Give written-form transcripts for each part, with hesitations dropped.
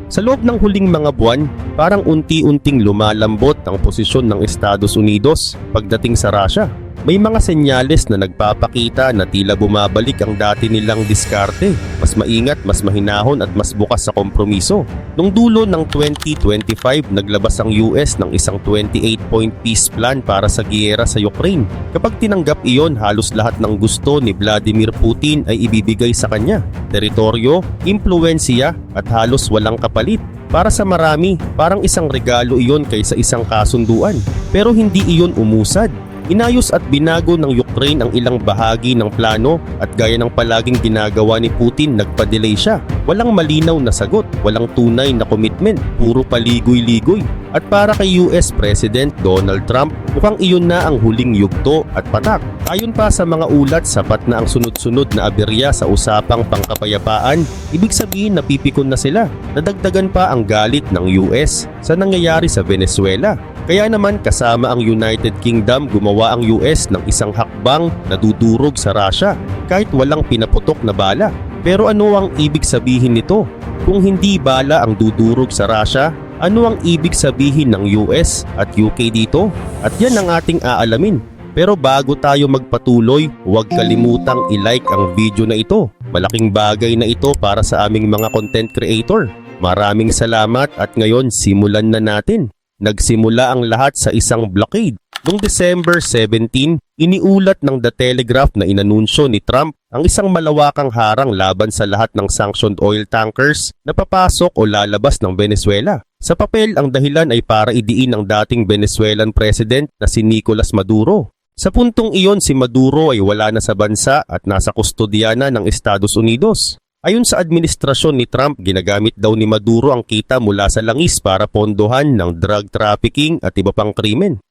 Sa loob ng huling mga buwan, parang unti-unting lumalambot ang posisyon ng Estados Unidos pagdating sa Russia. May mga senyales na nagpapakita na tila bumabalik ang dati nilang diskarte, mas maingat, mas mahinahon at mas bukas sa kompromiso. Nung dulo ng 2025, naglabas ang US ng isang 28-point peace plan para sa giyera sa Ukraine. Kapag tinanggap iyon, halos lahat ng gusto ni Vladimir Putin ay ibibigay sa kanya. Teritoryo, impluwensiya at halos walang kapalit. Para sa marami, parang isang regalo iyon kaysa isang kasunduan. Pero hindi iyon umusad. Inayos at binago ng Ukraine ang ilang bahagi ng plano at gaya ng palaging ginagawa ni Putin, nagpa-delay siya. Walang malinaw na sagot, walang tunay na commitment, puro paligoy-ligoy. At para kay US President Donald Trump, mukhang iyon na ang huling yugto at patak. Ayon pa sa mga ulat, sapat na ang sunod-sunod na aberya sa usapang pangkapayapaan. Ibig sabihin napipikon na sila. Nadagdagan pa ang galit ng US sa nangyayari sa Venezuela. Kaya naman kasama ang United Kingdom, gumawa ang US ng isang hakbang na dudurog sa Russia kahit walang pinaputok na bala. Pero ano ang ibig sabihin nito? Kung hindi bala ang dudurog sa Russia, ano ang ibig sabihin ng US at UK dito? At yan ang ating aalamin. Pero bago tayo magpatuloy, huwag kalimutang i-like ang video na ito. Malaking bagay na ito para sa aming mga content creator. Maraming salamat at ngayon simulan na natin. Nagsimula ang lahat sa isang blockade. Noong December 17, iniulat ng The Telegraph na inanunsyo ni Trump ang isang malawakang harang laban sa lahat ng sanctioned oil tankers na papasok o lalabas ng Venezuela. Sa papel, ang dahilan ay para idiin ang dating Venezuelan president na si Nicolas Maduro. Sa puntong iyon, si Maduro ay wala na sa bansa at nasa kustodiyana ng Estados Unidos. Ayon sa administrasyon ni Trump, ginagamit daw ni Maduro ang kita mula sa langis para pondohan ng drug trafficking at iba pang krimen.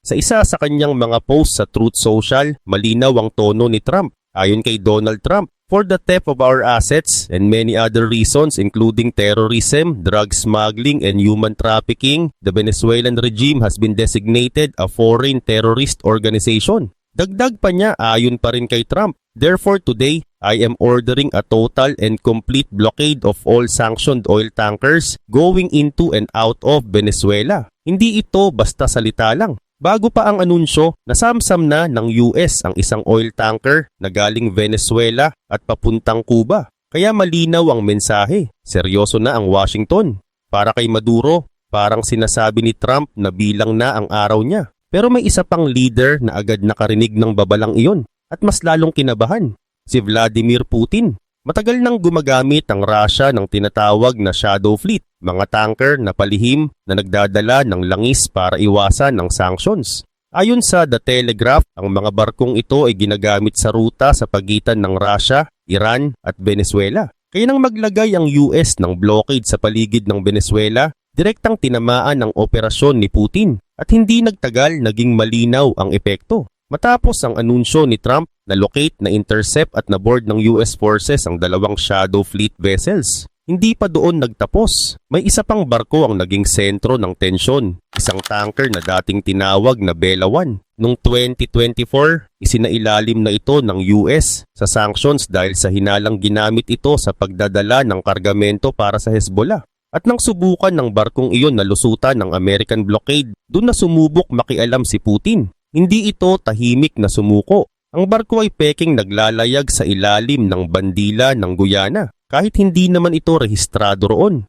Sa isa sa kanyang mga post sa Truth Social, malinaw ang tono ni Trump. Ayon kay Donald Trump, "For the theft of our assets and many other reasons including terrorism, drug smuggling and human trafficking, the Venezuelan regime has been designated a foreign terrorist organization." Dagdag pa niya, ayon pa rin kay Trump, "Therefore today, I am ordering a total and complete blockade of all sanctioned oil tankers going into and out of Venezuela." Hindi ito basta salita lang. Bago pa ang anunsyo, nasamsam na ng US ang isang oil tanker na galing Venezuela at papuntang Cuba. Kaya malinaw ang mensahe. Seryoso na ang Washington. Para kay Maduro, parang sinasabi ni Trump na bilang na ang araw niya. Pero may isa pang leader na agad nakarinig ng babalang iyon at mas lalong kinabahan. Si Vladimir Putin. Matagal nang gumagamit ang Russia ng tinatawag na shadow fleet, mga tanker na palihim na nagdadala ng langis para iwasan ang sanctions. Ayon sa The Telegraph, ang mga barkong ito ay ginagamit sa ruta sa pagitan ng Russia, Iran at Venezuela. Kaya nang maglagay ang US ng blockade sa paligid ng Venezuela, direktang tinamaan ang operasyon ni Putin at hindi nagtagal naging malinaw ang epekto. Matapos ang anunsyo ni Trump, na-locate, na-intercept at na-board ng US forces ang dalawang shadow fleet vessels. Hindi pa doon nagtapos. May isa pang barko ang naging sentro ng tensyon, isang tanker na dating tinawag na Bella 1. Noong 2024, isinailalim na ito ng US sa sanctions dahil sa hinalang ginamit ito sa pagdadala ng kargamento para sa Hezbollah. At nang subukan ng barkong iyon na lusutan ng American blockade, doon na sumubok makialam si Putin. Hindi ito tahimik na sumuko. Ang barko ay peking naglalayag sa ilalim ng bandila ng Guyana, kahit hindi naman ito rehistrado roon.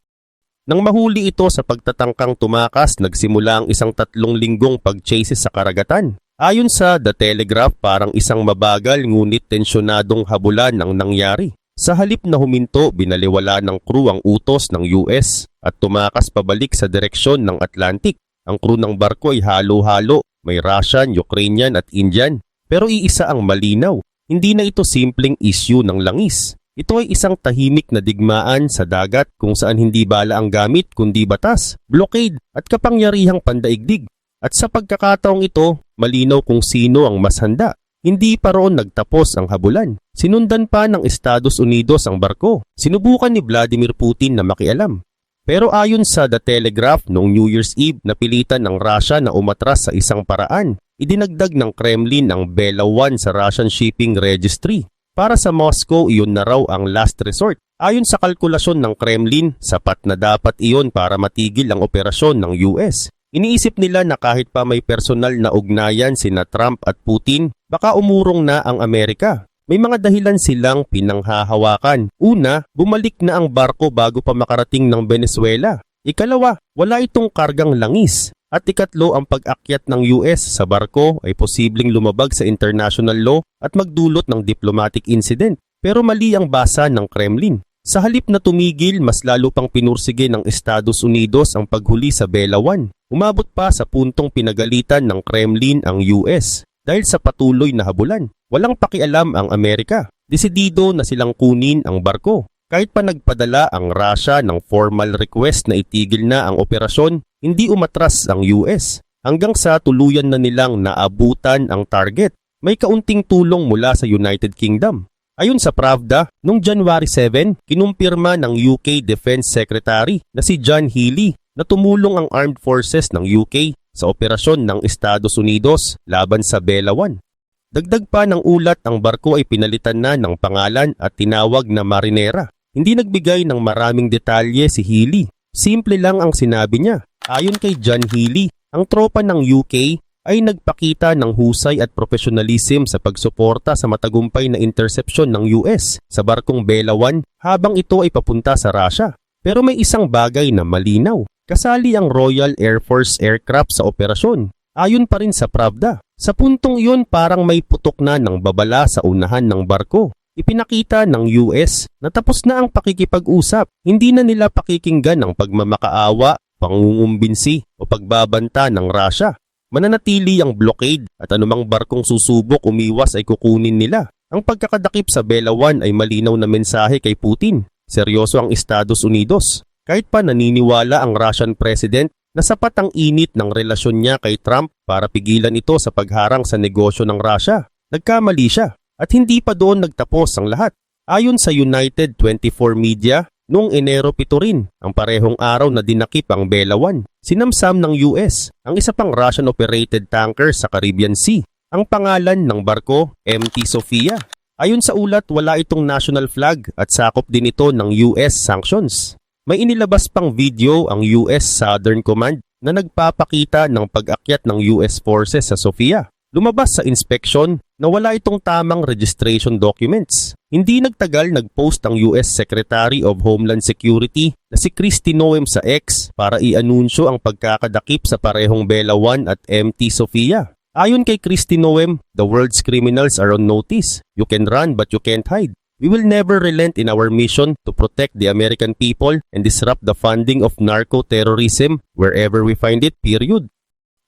Nang mahuli ito sa pagtatangkang tumakas, nagsimula ang isang 3 linggong pag-chases sa karagatan. Ayon sa The Telegraph, parang isang mabagal ngunit tensyonadong habulan ang nangyari. Sa halip na huminto, binaliwala ng crew ang utos ng US at tumakas pabalik sa direksyon ng Atlantic. Ang crew ng barko ay halo-halo, may Russian, Ukrainian at Indian. Pero iisa ang malinaw, hindi na ito simpleng issue ng langis. Ito ay isang tahimik na digmaan sa dagat kung saan hindi bala ang gamit kundi batas, blockade at kapangyarihang pandaigdig. At sa pagkakataong ito, malinaw kung sino ang mas handa. Hindi pa roon nagtapos ang habulan. Sinundan pa ng Estados Unidos ang barko. Sinubukan ni Vladimir Putin na makialam. Pero ayon sa The Telegraph, noong New Year's Eve, napilitan ng Russia na umatras sa isang paraan. Idinagdag ng Kremlin ang Bella 1 sa Russian Shipping Registry. Para sa Moscow, iyon na raw ang last resort. Ayon sa kalkulasyon ng Kremlin, sapat na dapat iyon para matigil ang operasyon ng US. Iniisip nila na kahit pa may personal na ugnayan sina Trump at Putin, baka umurong na ang Amerika. May mga dahilan silang pinanghahawakan. Una, bumalik na ang barko bago pa makarating ng Venezuela. Ikalawa, wala itong kargang langis. At ikatlo, ang pag-akyat ng US sa barko ay posibleng lumabag sa international law at magdulot ng diplomatic incident. Pero mali ang basa ng Kremlin. Sa halip na tumigil, mas lalo pang pinursige ng Estados Unidos ang paghuli sa Bella 1. Umabot pa sa puntong pinagalitan ng Kremlin ang US dahil sa patuloy na habulan. Walang pakialam ang Amerika. Desidido na silang kunin ang barko. Kahit pa nagpadala ang Russia ng formal request na itigil na ang operasyon, hindi umatras ang US. Hanggang sa tuluyan na nilang naabutan ang target. May kaunting tulong mula sa United Kingdom. Ayon sa Pravda, noong January 7, kinumpirma ng UK Defense Secretary na si John Healey na tumulong ang Armed Forces ng UK sa operasyon ng Estados Unidos laban sa Bella 1. Dagdag pa ng ulat, ang barko ay pinalitan na ng pangalan at tinawag na Marinera. Hindi nagbigay ng maraming detalye si Healey. Simple lang ang sinabi niya. Ayon kay John Healey, ang tropa ng UK ay nagpakita ng husay at professionalism sa pagsuporta sa matagumpay na interception ng US sa barkong Bella 1 habang ito ay papunta sa Russia. Pero may isang bagay na malinaw. Kasali ang Royal Air Force aircraft sa operasyon. Ayon pa rin sa Pravda. Sa puntong iyon, parang may putok na ng babala sa unahan ng barko. Ipinakita ng US na tapos na ang pakikipag-usap. Hindi na nila pakikinggan ang pagmamakaawa, pangungumbinsi o pagbabanta ng Russia. Mananatili ang blockade at anumang barkong susubok umiwas ay kukunin nila. Ang pagkakadakip sa Bella 1 ay malinaw na mensahe kay Putin. Seryoso ang Estados Unidos. Kahit pa naniniwala ang Russian President na sapat ang init ng relasyon niya kay Trump para pigilan ito sa pagharang sa negosyo ng Russia. Nagkamali siya at hindi pa doon nagtapos ang lahat. Ayon sa United 24 Media, noong Enero 7 rin, ang parehong araw na dinakip ang Bella 1. Sinamsam ng US ang isa pang Russian-operated tanker sa Caribbean Sea. Ang pangalan ng barko, MT Sofia. Ayon sa ulat, wala itong national flag at sakop din ito ng US sanctions. May inilabas pang video ang US Southern Command na nagpapakita ng pag-akyat ng US forces sa Sofia. Lumabas sa inspection na wala itong tamang registration documents. Hindi nagtagal nag-post ang US Secretary of Homeland Security na si Kristi Noem sa X para i-anunsyo ang pagkakadakip sa parehong Bella 1 at MT Sofia. Ayon kay Kristi Noem, the world's criminals are on notice. You can run but you can't hide. We will never relent in our mission to protect the American people and disrupt the funding of narco-terrorism wherever we find it, period.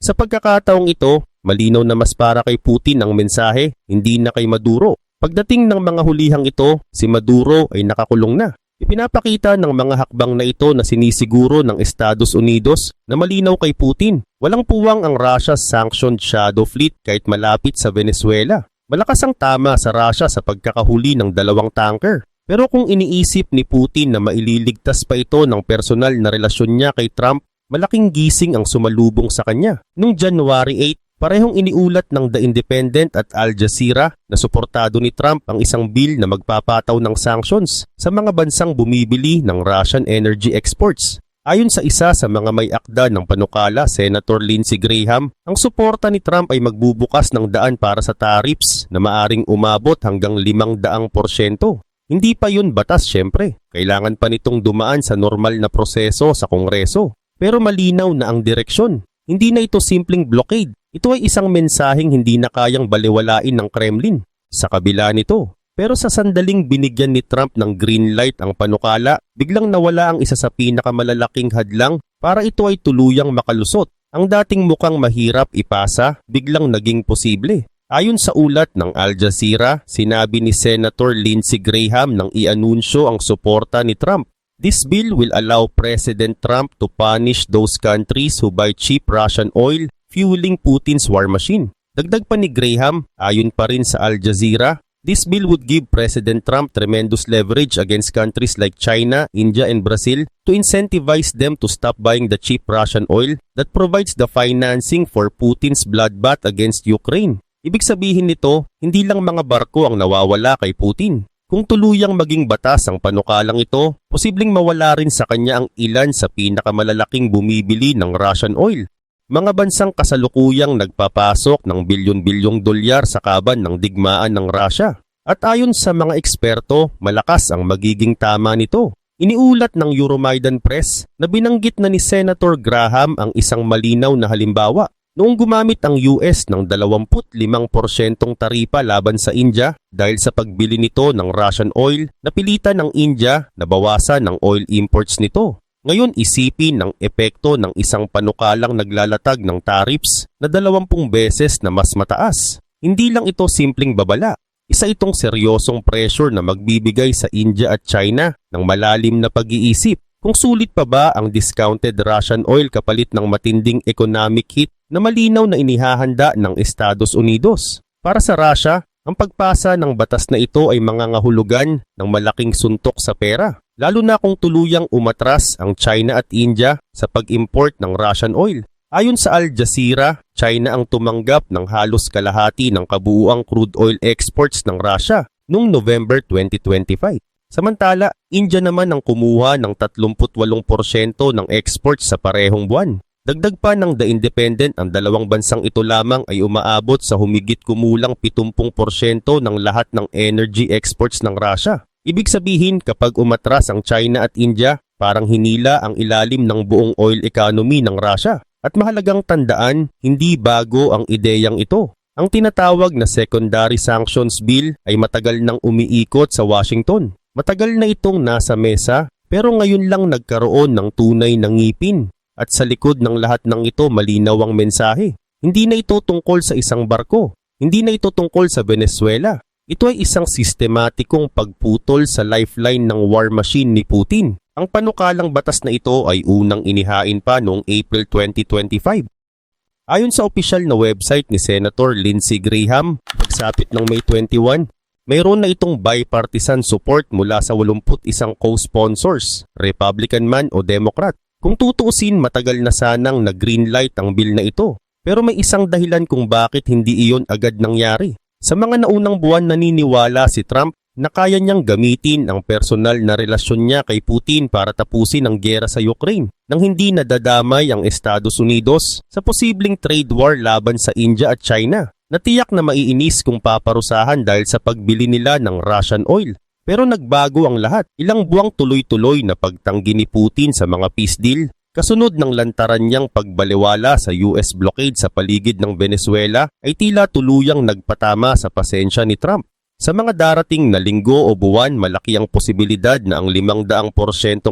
Sa pagkakataong ito, malinaw na mas para kay Putin ang mensahe, hindi na kay Maduro. Pagdating ng mga hulihang ito, si Maduro ay nakakulong na. Ipinapakita ng mga hakbang na ito na sinisiguro ng Estados Unidos na malinaw kay Putin. Walang puwang ang Russia's sanctioned shadow fleet kahit malapit sa Venezuela. Malakas ang tama sa Russia sa pagkakahuli ng 2 tanker. Pero kung iniisip ni Putin na maililigtas pa ito ng personal na relasyon niya kay Trump, malaking gising ang sumalubong sa kanya. Noong January 8, parehong iniulat ng The Independent at Al Jazeera na suportado ni Trump ang isang bill na magpapataw ng sanctions sa mga bansang bumibili ng Russian energy exports. Ayon sa isa sa mga may akda ng panukala, Senator Lindsey Graham, ang suporta ni Trump ay magbubukas ng daan para sa tariffs na maaring umabot hanggang 500%. Hindi pa yun batas syempre. Kailangan pa nitong dumaan sa normal na proseso sa Kongreso. Pero malinaw na ang direksyon. Hindi na ito simpleng blockade. Ito ay isang mensaheng hindi na kayang balewalain ng Kremlin. Sa kabila nito, pero sa sandaling binigyan ni Trump ng green light ang panukala, biglang nawala ang isa sa pinakamalalaking hadlang para ito ay tuluyang makalusot. Ang dating mukhang mahirap ipasa, biglang naging posible. Ayon sa ulat ng Al Jazeera, sinabi ni Senator Lindsey Graham nang i-anunsyo ang suporta ni Trump. This bill will allow President Trump to punish those countries who buy cheap Russian oil, fueling Putin's war machine. Dagdag pa ni Graham, ayon pa rin sa Al Jazeera, this bill would give President Trump tremendous leverage against countries like China, India, and Brazil to incentivize them to stop buying the cheap Russian oil that provides the financing for Putin's bloodbath against Ukraine. Ibig sabihin nito, hindi lang mga barko ang nawawala kay Putin. Kung tuluyang maging batas ang panukalang ito, posibleng mawala rin sa kanya ang ilan sa pinakamalalaking bumibili ng Russian oil. Mga bansang kasalukuyang nagpapasok ng bilyon-bilyong dolyar sa kaban ng digmaan ng Russia. At ayon sa mga eksperto, malakas ang magiging tama nito. Iniulat ng Euromaidan Press na binanggit na ni Senator Graham ang isang malinaw na halimbawa. Noong gumamit ang US ng 25% taripa laban sa India dahil sa pagbili nito ng Russian oil, napilitan ng India na bawasan ang oil imports nito. Ngayon isipin ng epekto ng isang panukalang naglalatag ng tariffs na 20 beses na mas mataas. Hindi lang ito simpleng babala. Isa itong seryosong pressure na magbibigay sa India at China ng malalim na pag-iisip kung sulit pa ba ang discounted Russian oil kapalit ng matinding economic hit na malinaw na inihahanda ng Estados Unidos. Para sa Russia, ang pagpasa ng batas na ito ay mangangahulugan ng malaking suntok sa pera, lalo na kung tuluyang umatras ang China at India sa pag-import ng Russian oil. Ayon sa Al Jazeera, China ang tumanggap ng halos kalahati ng kabuuang crude oil exports ng Russia noong November 2025. Samantala, India naman ang kumuha ng 38% ng exports sa parehong buwan. Dagdag pa ng The Independent, ang dalawang bansang ito lamang ay umaabot sa humigit kumulang 70% ng lahat ng energy exports ng Russia. Ibig sabihin, kapag umatras ang China at India, parang hinila ang ilalim ng buong oil economy ng Russia. At mahalagang tandaan, hindi bago ang ideyang ito. Ang tinatawag na Secondary Sanctions Bill ay matagal nang umiikot sa Washington. Matagal na itong nasa mesa, pero ngayon lang nagkaroon ng tunay na ngipin. At sa likod ng lahat ng ito malinaw ang mensahe. Hindi na ito tungkol sa isang barko. Hindi na ito tungkol sa Venezuela. Ito ay isang sistematikong pagputol sa lifeline ng war machine ni Putin. Ang panukalang batas na ito ay unang inihain pa noong April 2025. Ayon sa opisyal na website ni Senator Lindsey Graham, pagsapit ng May 21, mayroon na itong bipartisan support mula sa 81 co-sponsors, Republican man o Democrat. Kung tutuusin, matagal na sanang nag-greenlight ang bill na ito. Pero may isang dahilan kung bakit hindi iyon agad nangyari. Sa mga naunang buwan naniniwala si Trump na kaya niyang gamitin ang personal na relasyon niya kay Putin para tapusin ang giyera sa Ukraine nang hindi nadadamay ang Estados Unidos sa posibleng trade war laban sa India at China. Natiyak na maiinis kung paparusahan dahil sa pagbili nila ng Russian oil. Pero nagbago ang lahat. Ilang buwang tuloy-tuloy na pagtanggi ni Putin sa mga peace deal, kasunod ng lantaran niyang pagbaliwala sa US blockade sa paligid ng Venezuela ay tila tuluyang nagpatama sa pasensya ni Trump. Sa mga darating na linggo o buwan, malaki ang posibilidad na ang 500%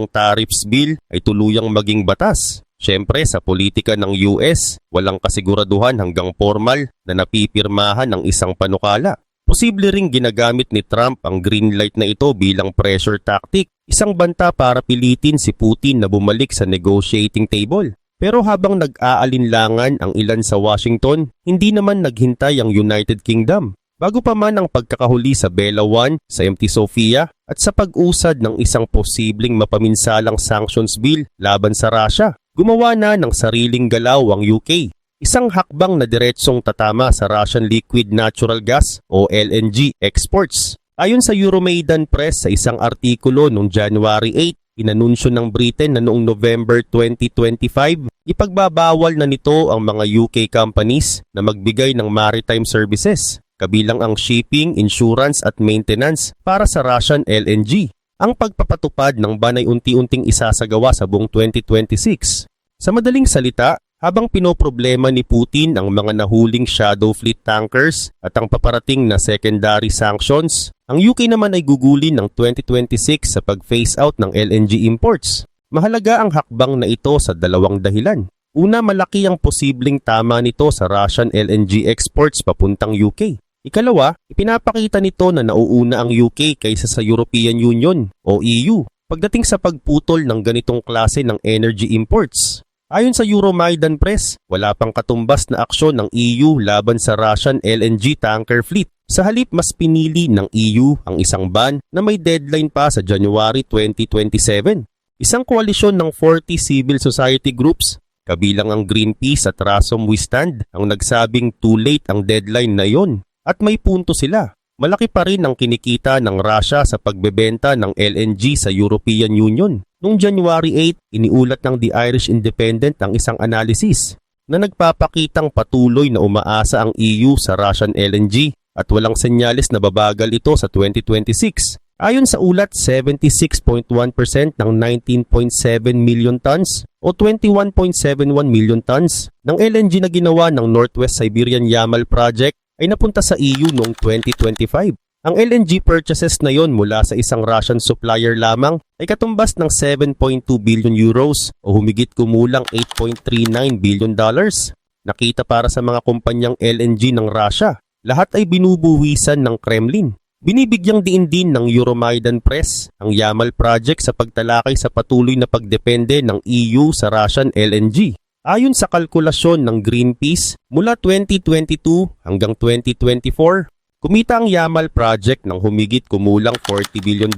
tariffs bill ay tuluyang maging batas. Siyempre sa politika ng US, walang kasiguraduhan hanggang formal na napipirmahan ng isang panukala. Posible ring ginagamit ni Trump ang green light na ito bilang pressure tactic, isang banta para pilitin si Putin na bumalik sa negotiating table. Pero habang nag-aalinlangan ang ilan sa Washington, hindi naman naghintay ang United Kingdom. Bago pa man ang pagkakahuli sa Bella 1 sa Mt. Sofia at sa pag-usad ng isang posibleng mapaminsalang sanctions bill laban sa Russia, gumawa na ng sariling galaw ang UK. Isang hakbang na diretsong tatama sa Russian liquid natural gas o LNG exports. Ayon sa Euromaidan Press sa isang artikulo noong January 8, inanunsyo ng Britain na noong November 2025, ipagbabawal na nito ang mga UK companies na magbigay ng maritime services, kabilang ang shipping, insurance at maintenance para sa Russian LNG. Ang pagpapatupad ng ban ay unti-unting isasagawa sa buong 2026. Sa madaling salita, habang pinoproblema ni Putin ang mga nahuling shadow fleet tankers at ang paparating na secondary sanctions, ang UK naman ay gugulin ng 2026 sa pag-phase out ng LNG imports. Mahalaga ang hakbang na ito sa dalawang dahilan. Una, malaki ang posibleng tama nito sa Russian LNG exports papuntang UK. Ikalawa, ipinapakita nito na nauuna ang UK kaysa sa European Union o EU pagdating sa pagputol ng ganitong klase ng energy imports. Ayon sa Euromaidan Press, wala pang katumbas na aksyon ng EU laban sa Russian LNG tanker fleet. Sa halip, mas pinili ng EU ang isang ban na may deadline pa sa January 2027. Isang koalisyon ng 40 civil society groups, kabilang ang Greenpeace at Rasom We Stand, ang nagsabing too late ang deadline na yon. At may punto sila. Malaki pa rin ang kinikita ng Russia sa pagbebenta ng LNG sa European Union. Noong January 8, iniulat ng The Irish Independent ang isang analysis na nagpapakitang patuloy na umaasa ang EU sa Russian LNG at walang senyales na babagal ito sa 2026. Ayon sa ulat, 76.1% ng 19.7 million tons o 21.71 million tons ng LNG na ginawa ng Northwest Siberian Yamal Project ay napunta sa EU noong 2025. Ang LNG purchases na yon mula sa isang Russian supplier lamang ay katumbas ng 7.2 billion euros o humigit kumulang $8.39 billion. Nakita para sa mga kumpanyang LNG ng Russia, lahat ay binubuwisan ng Kremlin. Binibigyang diin din ng Euromaidan Press ang Yamal Project sa pagtalakay sa patuloy na pagdepende ng EU sa Russian LNG. Ayon sa kalkulasyon ng Greenpeace, mula 2022 hanggang 2024, kumita ang Yamal Project ng humigit kumulang $40 billion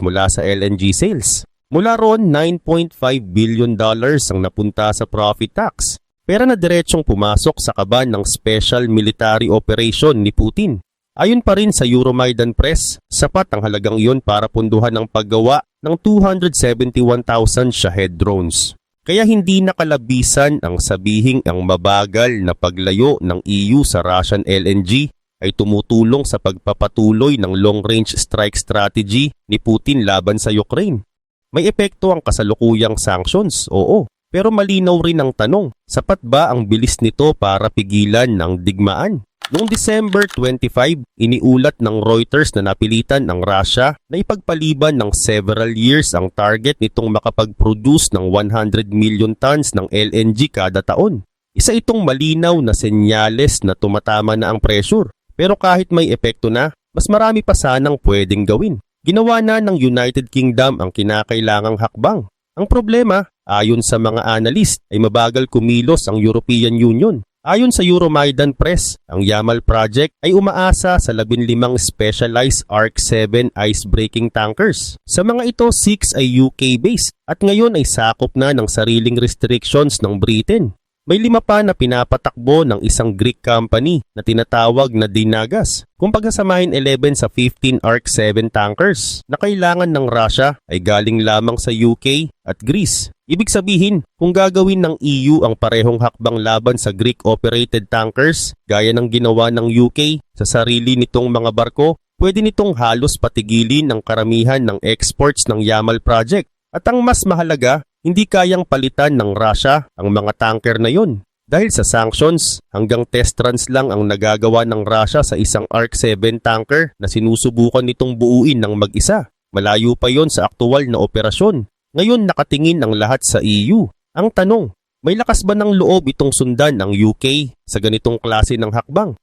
mula sa LNG sales. Mula roon, $9.5 billion ang napunta sa profit tax, pera na diretsong pumasok sa kaban ng special military operation ni Putin. Ayon pa rin sa Euromaidan Press, sapat ang halagang iyon para punduhan ang paggawa ng 271,000 Shahed drones. Kaya hindi nakalabisan ang sabihing ang mabagal na paglayo ng EU sa Russian LNG ay tumutulong sa pagpapatuloy ng long-range strike strategy ni Putin laban sa Ukraine. May epekto ang kasalukuyang sanctions, oo. Pero malinaw rin ang tanong, sapat ba ang bilis nito para pigilan ng digmaan? Noong December 25, iniulat ng Reuters na napilitan ang Russia na ipagpaliban ng several years ang target nitong makapag-produce ng 100 million tons ng LNG kada taon. Isa itong malinaw na senyales na tumatama na ang pressure. Pero kahit may epekto na, mas marami pa sanang pwedeng gawin. Ginawa na ng United Kingdom ang kinakailangang hakbang. Ang problema, ayon sa mga analyst, ay mabagal kumilos ang European Union. Ayon sa Euromaidan Press, ang Yamal Project ay umaasa sa 15 specialized ARC-7 ice-breaking tankers. Sa mga ito, 6 ay UK-based at ngayon ay sakop na ng sariling restrictions ng Britain. May 5 pa na pinapatakbo ng isang Greek company na tinatawag na Dynagas. Kung pagsasamahin 11 sa 15 ARC-7 tankers na kailangan ng Russia ay galing lamang sa UK at Greece. Ibig sabihin, kung gagawin ng EU ang parehong hakbang laban sa Greek-operated tankers gaya ng ginawa ng UK sa sarili nitong mga barko, pwede nitong halos patigilin ang karamihan ng exports ng Yamal Project. At ang mas mahalaga, hindi kayang palitan ng Russia ang mga tanker na yon. Dahil sa sanctions, hanggang test runs lang ang nagagawa ng Russia sa isang ARC-7 tanker na sinusubukan nitong buuin ng mag-isa. Malayo pa yon sa aktual na operasyon. Ngayon nakatingin ang lahat sa EU. Ang tanong, may lakas ba ng loob itong sundan ng UK sa ganitong klase ng hakbang?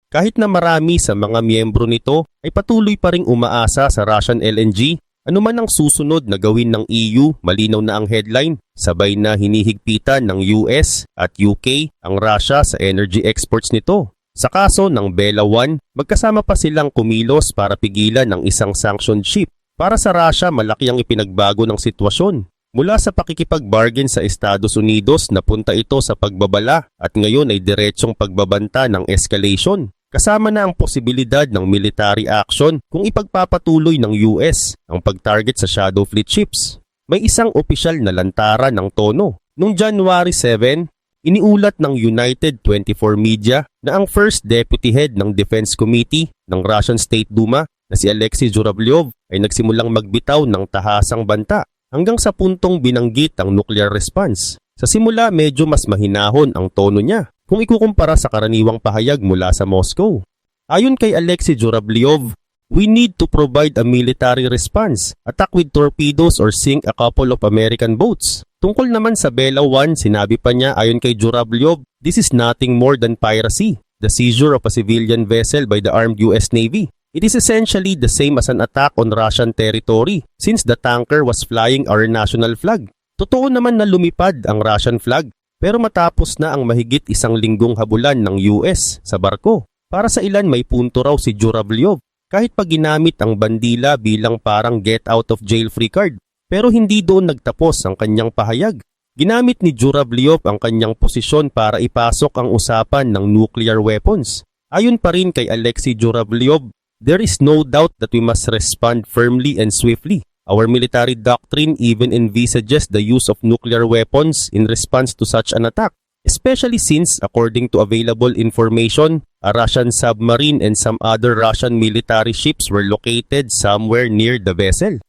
Kahit na marami sa mga miyembro nito ay patuloy pa ring umaasa sa Russian LNG, ano man ang susunod na gawin ng EU, malinaw na ang headline, sabay na hinihigpitan ng US at UK ang Russia sa energy exports nito. Sa kaso ng Bella 1, magkasama pa silang kumilos para pigilan ang isang sanctioned ship. Para sa Russia, malaki ang ipinagbago ng sitwasyon. Mula sa pakikipag-bargain sa Estados Unidos, napunta ito sa pagbabala at ngayon ay diretsong pagbabanta ng escalation. Kasama na ang posibilidad ng military action kung ipagpapatuloy ng US ang pag-target sa Shadow Fleet ships. May isang opisyal na lantaran ng tono. Noong January 7, iniulat ng United 24 Media na ang first deputy head ng Defense Committee ng Russian State Duma na si Alexei Zhuravlyov ay nagsimulang magbitaw ng tahasang banta hanggang sa puntong binanggit ang nuclear response. Sa simula medyo mas mahinahon ang tono niya kung ikukumpara sa karaniwang pahayag mula sa Moscow. Ayon kay Alexei Zhuravlyov, we need to provide a military response, attack with torpedoes or sink a couple of American boats. Tungkol naman sa Bella 1, sinabi pa niya ayon kay Zhuravlyov, this is nothing more than piracy, the seizure of a civilian vessel by the armed US Navy. It is essentially the same as an attack on Russian territory since the tanker was flying our national flag. Totoo naman na lumipad ang Russian flag pero matapos na ang mahigit 1 linggong habulan ng US sa barko. Para sa ilan may punto raw si Zhuravlyov kahit pa ginamit ang bandila bilang parang get out of jail free card. Pero hindi doon nagtapos ang kanyang pahayag. Ginamit ni Zhuravlyov ang kanyang posisyon para ipasok ang usapan ng nuclear weapons. Ayon pa rin kay Alexei Zhuravlyov, There is no doubt that we must respond firmly and swiftly. Our military doctrine even envisages the use of nuclear weapons in response to such an attack, especially since, according to available information, a Russian submarine and some other Russian military ships were located somewhere near the vessel.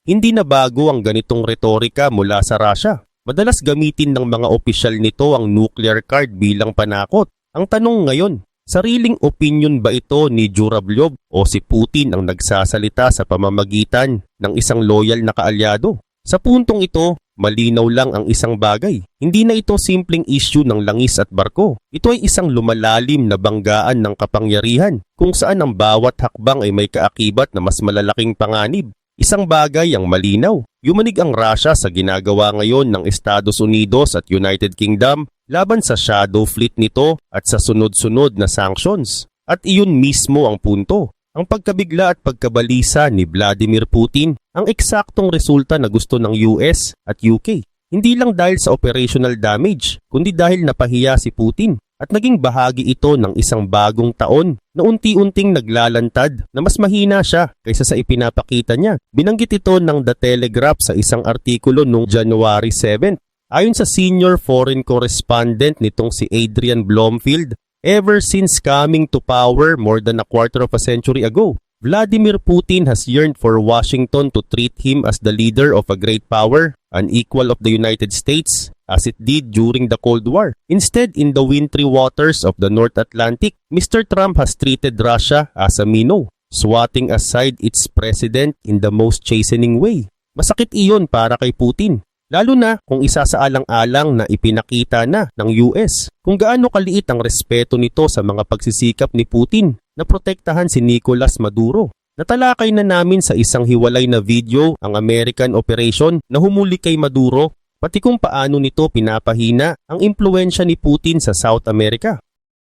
Hindi na bago ang ganitong retorika mula sa Russia. Madalas gamitin ng mga opisyal nito ang nuclear card bilang panakot. Ang tanong ngayon, sariling opinion ba ito ni Zhuravlyov o si Putin ang nagsasalita sa pamamagitan ng isang loyal na kaalyado? Sa puntong ito, malinaw lang ang isang bagay. Hindi na ito simpleng issue ng langis at barko. Ito ay isang lumalalim na banggaan ng kapangyarihan kung saan ang bawat hakbang ay may kaakibat na mas malalaking panganib. Isang bagay ang malinaw. Yumanig ang Russia sa ginagawa ngayon ng Estados Unidos at United Kingdom laban sa shadow fleet nito at sa sunod-sunod na sanctions. At iyon mismo ang punto. Ang pagkabigla at pagkabalisa ni Vladimir Putin ang eksaktong resulta na gusto ng US at UK. Hindi lang dahil sa operational damage, kundi dahil napahiya si Putin at naging bahagi ito ng isang bagong taon na unti-unting naglalantad na mas mahina siya kaysa sa ipinapakita niya. Binanggit ito ng The Telegraph sa isang artikulo noong January 7. Ayon sa senior foreign correspondent nitong si Adrian Blomfield, ever since coming to power more than a quarter of a century ago, Vladimir Putin has yearned for Washington to treat him as the leader of a great power, an equal of the United States, as it did during the Cold War. Instead, in the wintry waters of the North Atlantic, Mr. Trump has treated Russia as a minnow, swatting aside its president in the most chastening way. Masakit iyon para kay Putin. Lalo na kung isasaalang-alang na ipinakita na ng US kung gaano kaliit ang respeto nito sa mga pagsisikap ni Putin na protektahan si Nicolas Maduro. Natalakay na namin sa isang hiwalay na video ang American operation na humuli kay Maduro, pati kung paano nito pinapahina ang impluensya ni Putin sa South America.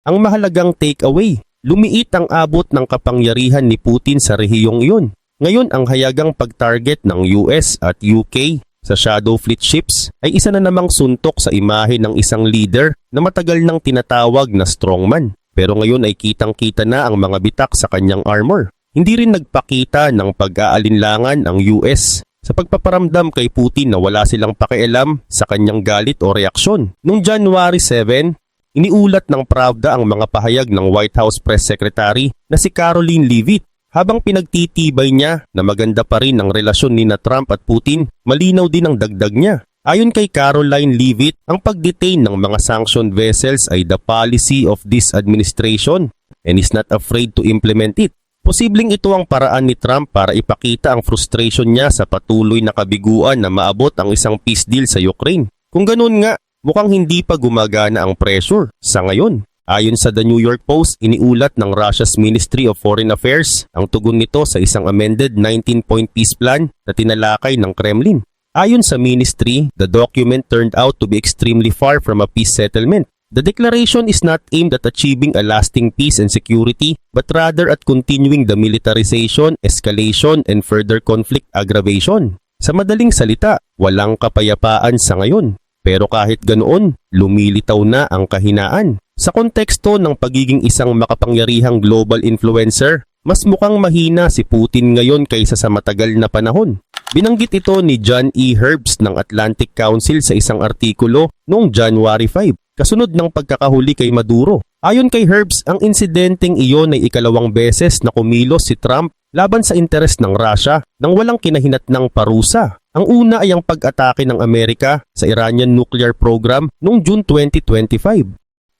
Ang mahalagang takeaway, lumiit ang abot ng kapangyarihan ni Putin sa rehiyong iyon. Ngayon ang hayagang pag-target ng US at UK sa shadow fleet ships ay isa na namang suntok sa imahe ng isang leader na matagal nang tinatawag na strongman. Pero ngayon ay kitang-kita na ang mga bitak sa kanyang armor. Hindi rin nagpakita ng pag-aalinlangan ang US sa pagpaparamdam kay Putin na wala silang pakialam sa kanyang galit o reaksyon. Noong January 7, iniulat ng Pravda ang mga pahayag ng White House Press Secretary na si Karoline Leavitt. Habang pinagtitibay niya na maganda pa rin ang relasyon ni Trump at Putin, malinaw din ang dagdag niya. Ayon kay Caroline Leavitt, ang pag-detain ng mga sanctioned vessels ay the policy of this administration and is not afraid to implement it. Posibleng ito ang paraan ni Trump para ipakita ang frustration niya sa patuloy na kabiguan na maabot ang isang peace deal sa Ukraine. Kung ganun nga, mukhang hindi pa gumagana ang pressure sa ngayon. Ayon sa The New York Post, iniulat ng Russia's Ministry of Foreign Affairs ang tugon nito sa isang amended 19-point peace plan na tinalakay ng Kremlin. Ayon sa ministry, the document turned out to be extremely far from a peace settlement. The declaration is not aimed at achieving a lasting peace and security, but rather at continuing the militarization, escalation, and further conflict aggravation. Sa madaling salita, walang kapayapaan sa ngayon. Pero kahit ganoon, lumilitaw na ang kahinaan. Sa konteksto ng pagiging isang makapangyarihang global influencer, mas mukhang mahina si Putin ngayon kaysa sa matagal na panahon. Binanggit ito ni John E. Herbst ng Atlantic Council sa isang artikulo noong January 5, kasunod ng pagkakahuli kay Maduro. Ayon kay Herbst, ang insidenteng iyon ay ikalawang beses na kumilos si Trump laban sa interes ng Russia nang walang kinahinatnang parusa. Ang una ay ang pag-atake ng Amerika sa Iranian nuclear program noong June 2025.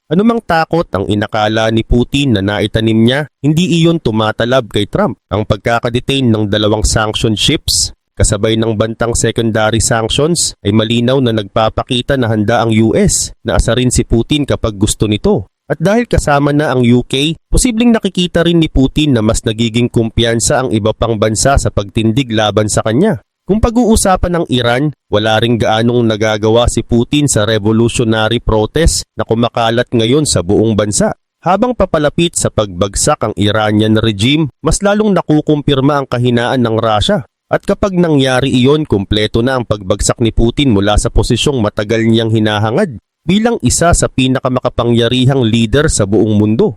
Anumang takot ang inakala ni Putin na naitanim niya, hindi iyon tumatalab kay Trump. Ang pagkakadetain ng dalawang sanctioned ships, kasabay ng bantang secondary sanctions, ay malinaw na nagpapakita na handa ang US na asarin si Putin kapag gusto nito. At dahil kasama na ang UK, posibleng nakikita rin ni Putin na mas nagiging kumpiyansa ang iba pang bansa sa pagtindig laban sa kanya. Kung pag-uusapan ng Iran, wala ring gaanong nagagawa si Putin sa revolutionary protest na kumakalat ngayon sa buong bansa. Habang papalapit sa pagbagsak ang Iranian regime, mas lalong nakukumpirma ang kahinaan ng Russia. At kapag nangyari iyon, kumpleto na ang pagbagsak ni Putin mula sa posisyong matagal niyang hinahangad bilang isa sa pinakamakapangyarihang leader sa buong mundo.